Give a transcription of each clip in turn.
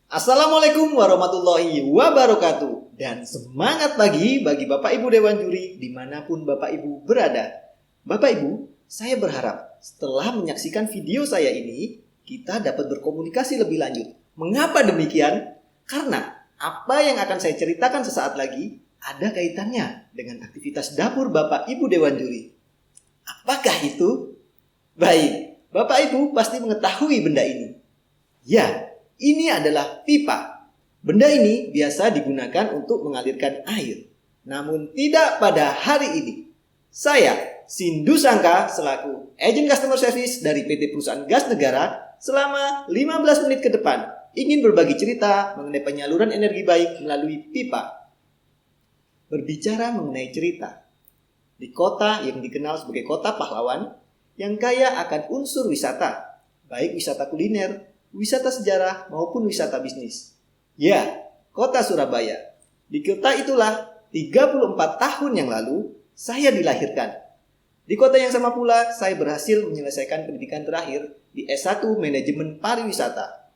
Assalamualaikum warahmatullahi wabarakatuh. Dan semangat pagi bagi Bapak Ibu Dewan Juri dimanapun Bapak Ibu berada. Bapak Ibu, saya berharap setelah menyaksikan video saya ini, kita dapat berkomunikasi lebih lanjut. Mengapa demikian? Karena apa yang akan saya ceritakan sesaat lagi ada kaitannya dengan aktivitas dapur Bapak Ibu Dewan Juri. Apakah itu? Baik, Bapak Ibu pasti mengetahui benda ini. Ya, ini adalah pipa. Benda ini biasa digunakan untuk mengalirkan air. Namun tidak pada hari ini. Saya, Sindu Sangka, selaku Agent Customer Service dari PT Perusahaan Gas Negara, selama 15 menit ke depan ingin berbagi cerita mengenai penyaluran energi baik melalui pipa. Berbicara mengenai cerita, di kota yang dikenal sebagai kota pahlawan, yang kaya akan unsur wisata, baik wisata kuliner, wisata sejarah maupun wisata bisnis. Ya, kota Surabaya. Di kota itulah 34 tahun yang lalu saya dilahirkan. Di kota yang sama pula saya berhasil menyelesaikan pendidikan terakhir di S1 Manajemen Pariwisata.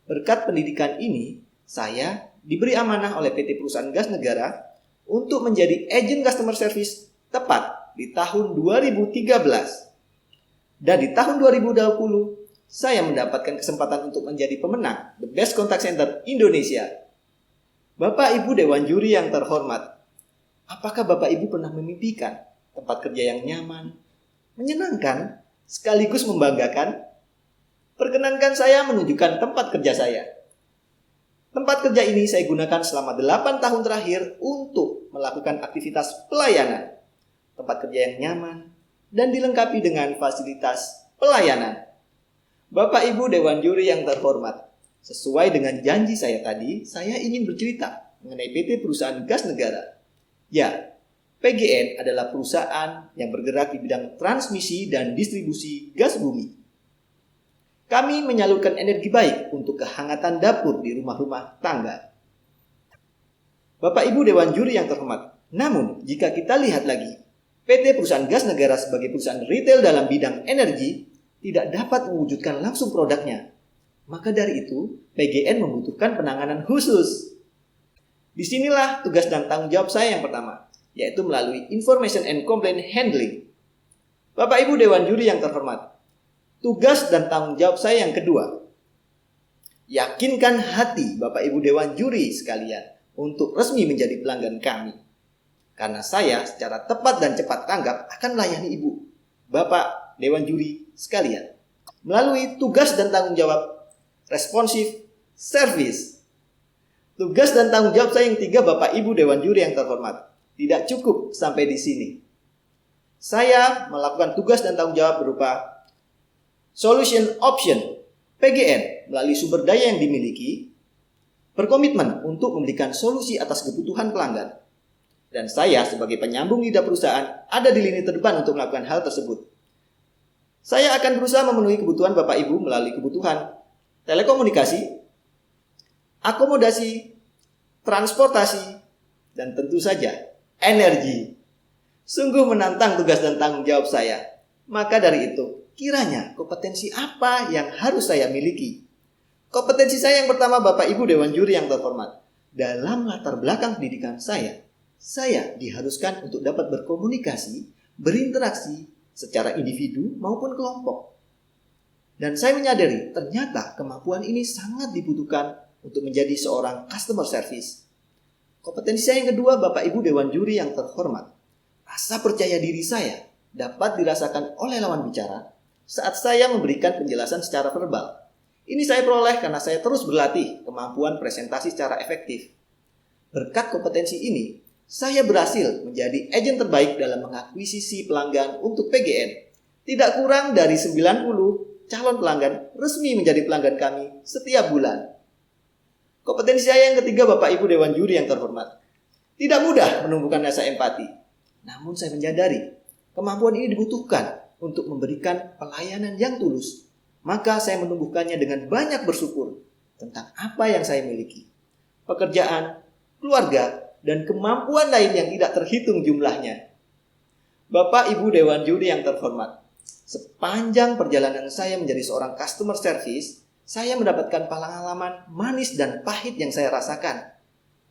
Berkat pendidikan ini, saya diberi amanah oleh PT Perusahaan Gas Negara untuk menjadi Agent Customer Service tepat di tahun 2013. Dan di tahun 2020, saya mendapatkan kesempatan untuk menjadi pemenang The Best Contact Center Indonesia. Bapak Ibu Dewan Juri yang terhormat, apakah Bapak Ibu pernah memimpikan tempat kerja yang nyaman, menyenangkan, sekaligus membanggakan? Perkenankan saya menunjukkan tempat kerja saya. Tempat kerja ini saya gunakan selama 8 tahun terakhir untuk melakukan aktivitas pelayanan. Tempat kerja yang nyaman dan dilengkapi dengan fasilitas pelayanan. Bapak Ibu Dewan Juri yang terhormat, sesuai dengan janji saya tadi, saya ingin bercerita mengenai PT Perusahaan Gas Negara. Ya, PGN adalah perusahaan yang bergerak di bidang transmisi dan distribusi gas bumi. Kami menyalurkan energi baik untuk kehangatan dapur di rumah-rumah tangga. Bapak Ibu Dewan Juri yang terhormat, namun jika kita lihat lagi, PT Perusahaan Gas Negara sebagai perusahaan retail dalam bidang energi tidak dapat mewujudkan langsung produknya. Maka dari itu, PGN membutuhkan penanganan khusus. Disinilah tugas dan tanggung jawab saya yang pertama, yaitu melalui Information and Complaint Handling. Bapak Ibu Dewan Juri yang terhormat, tugas dan tanggung jawab saya yang kedua, yakinkan hati Bapak Ibu Dewan Juri sekalian untuk resmi menjadi pelanggan kami. Karena saya secara tepat dan cepat tanggap akan melayani Ibu, Bapak Dewan Juri sekalian melalui tugas dan tanggung jawab responsive service. Tugas dan tanggung jawab saya yang tiga, Bapak Ibu Dewan Juri yang terhormat, tidak cukup sampai di sini. Saya melakukan tugas dan tanggung jawab berupa solution option. PGN melalui sumber daya yang dimiliki berkomitmen untuk memberikan solusi atas kebutuhan pelanggan. Dan saya sebagai penyambung lidah perusahaan ada di lini terdepan untuk melakukan hal tersebut. Saya akan berusaha memenuhi kebutuhan Bapak Ibu melalui kebutuhan telekomunikasi, akomodasi, transportasi, dan tentu saja energi. Sungguh menantang tugas dan tanggung jawab saya. Maka dari itu, kiranya kompetensi apa yang harus saya miliki? Kompetensi saya yang pertama, Bapak Ibu Dewan Juri yang terhormat, dalam latar belakang pendidikan saya diharuskan untuk dapat berkomunikasi, berinteraksi secara individu maupun kelompok. Dan saya menyadari ternyata kemampuan ini sangat dibutuhkan untuk menjadi seorang customer service. Kompetensi saya yang kedua, Bapak Ibu Dewan Juri yang terhormat, rasa percaya diri saya dapat dirasakan oleh lawan bicara saat saya memberikan penjelasan secara verbal. Ini saya peroleh karena saya terus berlatih kemampuan presentasi secara efektif. Berkat kompetensi ini, saya berhasil menjadi agen terbaik dalam mengakuisisi pelanggan untuk PGN. Tidak kurang dari 90 calon pelanggan resmi menjadi pelanggan kami setiap bulan. Kompetensi saya yang ketiga, Bapak Ibu Dewan Juri yang terhormat, tidak mudah menumbuhkan rasa empati. Namun saya menyadari kemampuan ini dibutuhkan untuk memberikan pelayanan yang tulus. Maka saya menumbuhkannya dengan banyak bersyukur tentang apa yang saya miliki. Pekerjaan, keluarga, dan kemampuan lain yang tidak terhitung jumlahnya. Bapak Ibu Dewan Juri yang terhormat, sepanjang perjalanan saya menjadi seorang customer service, saya mendapatkan pengalaman manis dan pahit yang saya rasakan.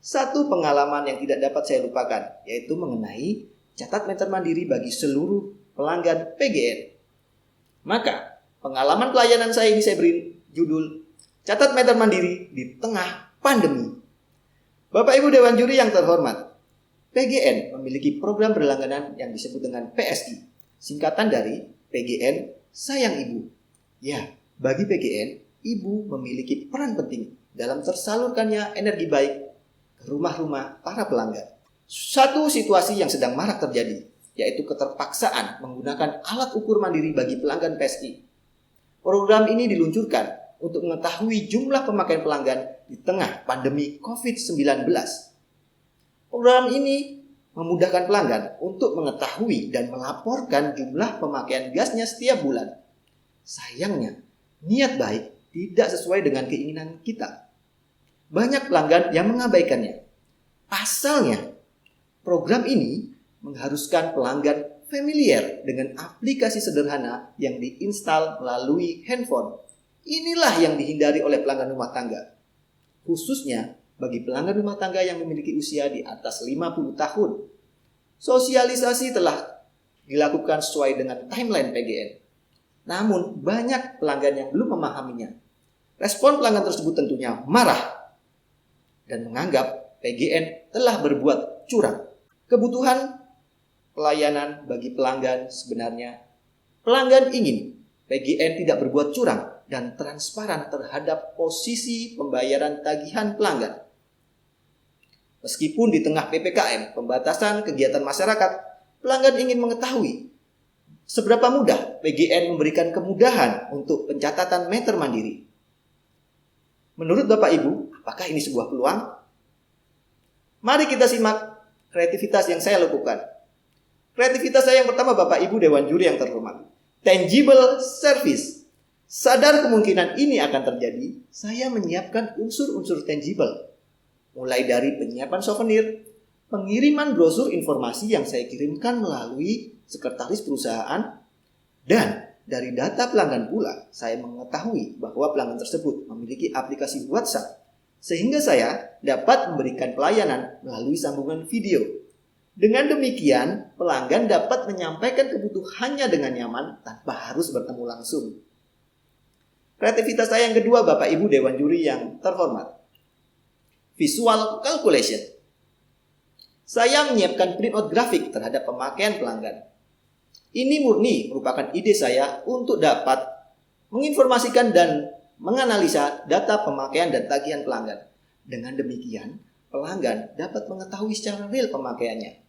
Satu pengalaman yang tidak dapat saya lupakan, yaitu mengenai catat meter mandiri bagi seluruh pelanggan PGN. Maka, pengalaman pelayanan saya ini saya beri judul Catat Meter Mandiri di Tengah Pandemi. Bapak Ibu Dewan Juri yang terhormat, PGN memiliki program berlangganan yang disebut dengan PSI, singkatan dari PGN Sayang Ibu. Ya, bagi PGN, ibu memiliki peran penting dalam tersalurkannya energi baik ke rumah-rumah para pelanggan. Satu situasi yang sedang marak terjadi, yaitu keterpaksaan menggunakan alat ukur mandiri bagi pelanggan PSI. Program ini diluncurkan untuk mengetahui jumlah pemakaian pelanggan di tengah pandemi COVID-19. Program ini memudahkan pelanggan untuk mengetahui dan melaporkan jumlah pemakaian gasnya setiap bulan. Sayangnya, niat baik tidak sesuai dengan keinginan kita. Banyak pelanggan yang mengabaikannya. Pasalnya, program ini mengharuskan pelanggan familiar dengan aplikasi sederhana yang diinstal melalui handphone. Inilah yang dihindari oleh pelanggan rumah tangga. Khususnya bagi pelanggan rumah tangga yang memiliki usia di atas 50 tahun. Sosialisasi telah dilakukan sesuai dengan timeline PGN. Namun banyak pelanggan yang belum memahaminya. Respon pelanggan tersebut tentunya marah dan menganggap PGN telah berbuat curang. Kebutuhan pelayanan bagi pelanggan sebenarnya pelanggan ingin PGN tidak berbuat curang dan transparan terhadap posisi pembayaran tagihan pelanggan. Meskipun di tengah PPKM, pembatasan kegiatan masyarakat, pelanggan ingin mengetahui seberapa mudah PGN memberikan kemudahan untuk pencatatan meter mandiri. Menurut Bapak Ibu, apakah ini sebuah peluang? Mari kita simak kreativitas yang saya lakukan. Kreativitas saya yang pertama, Bapak Ibu Dewan Juri yang terhormat. Tangible service. Sadar kemungkinan ini akan terjadi, saya menyiapkan unsur-unsur tangible. Mulai dari penyiapan souvenir, pengiriman brosur informasi yang saya kirimkan melalui sekretaris perusahaan, dan dari data pelanggan pula, saya mengetahui bahwa pelanggan tersebut memiliki aplikasi WhatsApp, sehingga saya dapat memberikan pelayanan melalui sambungan video. Dengan demikian, pelanggan dapat menyampaikan kebutuhannya dengan nyaman tanpa harus bertemu langsung. Kreativitas saya yang kedua, Bapak Ibu Dewan Juri yang terhormat. Visual calculation. Saya menyiapkan printout grafik terhadap pemakaian pelanggan. Ini murni merupakan ide saya untuk dapat menginformasikan dan menganalisa data pemakaian dan tagihan pelanggan. Dengan demikian, pelanggan dapat mengetahui secara real pemakaiannya.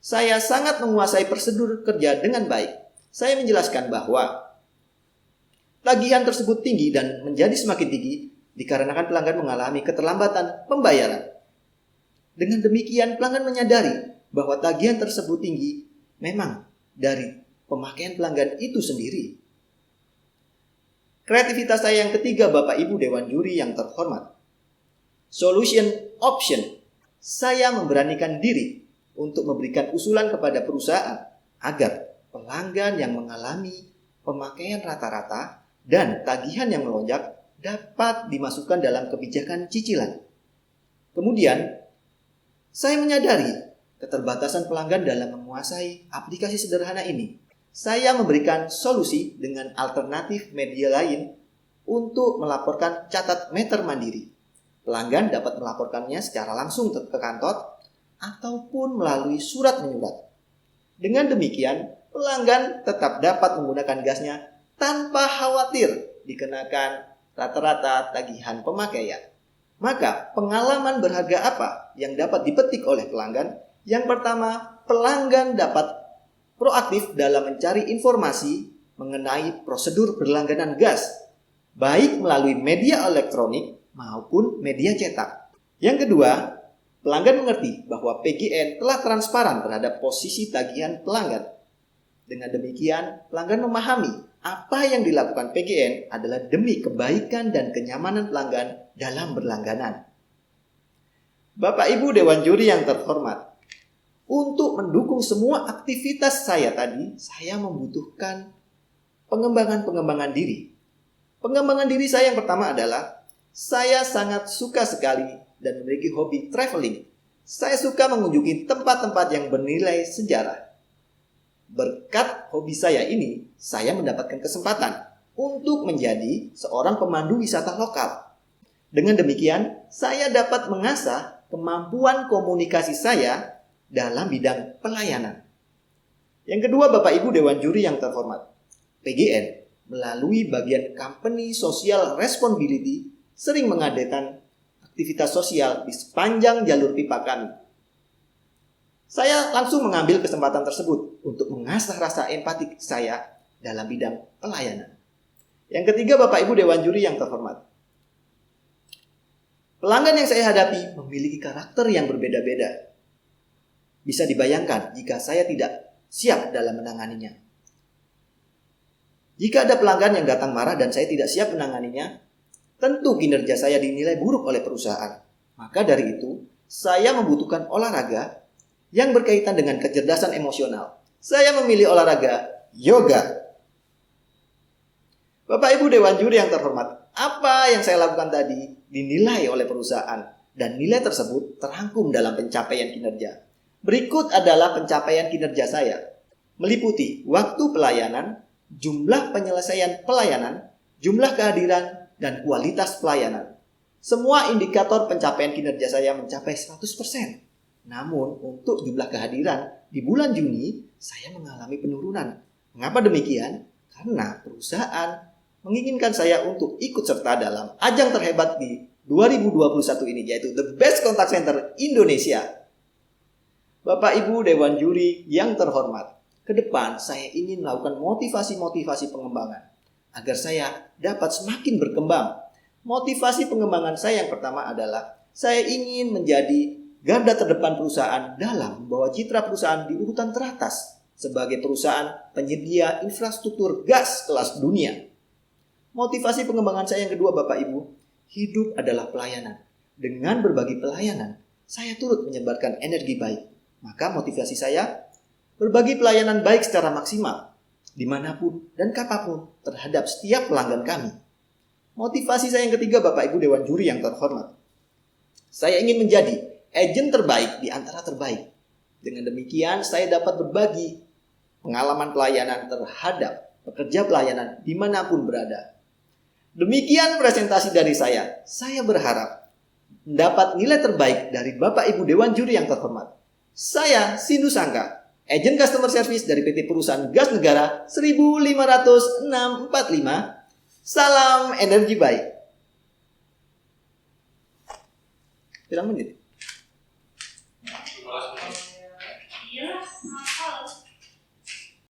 Saya sangat menguasai prosedur kerja dengan baik. Saya menjelaskan bahwa tagihan tersebut tinggi dan menjadi semakin tinggi dikarenakan pelanggan mengalami keterlambatan pembayaran. Dengan demikian, pelanggan menyadari bahwa tagihan tersebut tinggi memang dari pemakaian pelanggan itu sendiri. Kreativitas saya yang ketiga, Bapak Ibu Dewan Juri yang terhormat. Solution option. Saya memberanikan diri untuk memberikan usulan kepada perusahaan agar pelanggan yang mengalami pemakaian rata-rata dan tagihan yang melonjak dapat dimasukkan dalam kebijakan cicilan. Kemudian, saya menyadari keterbatasan pelanggan dalam menguasai aplikasi sederhana ini. Saya memberikan solusi dengan alternatif media lain untuk melaporkan catat meter mandiri. Pelanggan dapat melaporkannya secara langsung ke kantor ataupun melalui surat menyurat. Dengan demikian, pelanggan tetap dapat menggunakan gasnya tanpa khawatir dikenakan rata-rata tagihan pemakaian. Maka pengalaman berharga apa yang dapat dipetik oleh pelanggan? Yang pertama, pelanggan dapat proaktif dalam mencari informasi mengenai prosedur berlangganan gas, baik melalui media elektronik maupun media cetak. Yang kedua, pelanggan mengerti bahwa PGN telah transparan terhadap posisi tagihan pelanggan. Dengan demikian, pelanggan memahami apa yang dilakukan PGN adalah demi kebaikan dan kenyamanan pelanggan dalam berlangganan. Bapak Ibu Dewan Juri yang terhormat, untuk mendukung semua aktivitas saya tadi, saya membutuhkan pengembangan diri. Pengembangan diri saya yang pertama adalah saya sangat suka sekali dan memiliki hobi traveling. Saya suka mengunjungi tempat-tempat yang bernilai sejarah. Berkat hobi saya ini, saya mendapatkan kesempatan untuk menjadi seorang pemandu wisata lokal. Dengan demikian, saya dapat mengasah kemampuan komunikasi saya dalam bidang pelayanan. Yang kedua, Bapak Ibu Dewan Juri yang terhormat, PGN melalui bagian Company Social Responsibility sering mengadakan aktivitas sosial di sepanjang jalur pipa kami. Saya langsung mengambil kesempatan tersebut untuk mengasah rasa empati saya dalam bidang pelayanan. Yang ketiga, Bapak Ibu Dewan Juri yang terhormat, pelanggan yang saya hadapi memiliki karakter yang berbeda-beda. Bisa dibayangkan jika saya tidak siap dalam menanganinya. Jika ada pelanggan yang datang marah dan saya tidak siap menanganinya, tentu kinerja saya dinilai buruk oleh perusahaan. Maka dari itu, saya membutuhkan olahraga yang berkaitan dengan kecerdasan emosional. Saya memilih olahraga yoga. Bapak Ibu Dewan Juri yang terhormat, apa yang saya lakukan tadi dinilai oleh perusahaan dan nilai tersebut terangkum dalam pencapaian kinerja. Berikut adalah pencapaian kinerja saya, meliputi waktu pelayanan, jumlah penyelesaian pelayanan, jumlah kehadiran, dan kualitas pelayanan. Semua indikator pencapaian kinerja saya mencapai 100%. Namun untuk jumlah kehadiran di bulan Juni saya mengalami penurunan. Mengapa demikian? Karena perusahaan menginginkan saya untuk ikut serta dalam ajang terhebat di 2021 ini, yaitu The Best Contact Center Indonesia. Bapak Ibu Dewan Juri yang terhormat, ke depan saya ingin melakukan motivasi-motivasi pengembangan agar saya dapat semakin berkembang. Motivasi pengembangan saya yang pertama adalah saya ingin menjadi garda terdepan perusahaan dalam membawa citra perusahaan di urutan teratas sebagai perusahaan penyedia infrastruktur gas kelas dunia. Motivasi pengembangan saya yang kedua, Bapak Ibu, hidup adalah pelayanan. Dengan berbagi pelayanan, saya turut menyebarkan energi baik. Maka motivasi saya berbagi pelayanan baik secara maksimal dimanapun dan kapanpun terhadap setiap pelanggan kami. Motivasi saya yang ketiga, Bapak Ibu Dewan Juri yang terhormat, saya ingin menjadi agen terbaik di antara terbaik. Dengan demikian, saya dapat berbagi pengalaman pelayanan terhadap pekerja pelayanan dimanapun berada. Demikian presentasi dari saya. Saya berharap mendapat nilai terbaik dari Bapak Ibu Dewan Juri yang terhormat. Saya Sindu Sangka, agen customer service dari PT Perusahaan Gas Negara 15645. Salam energi baik. Berapa menit?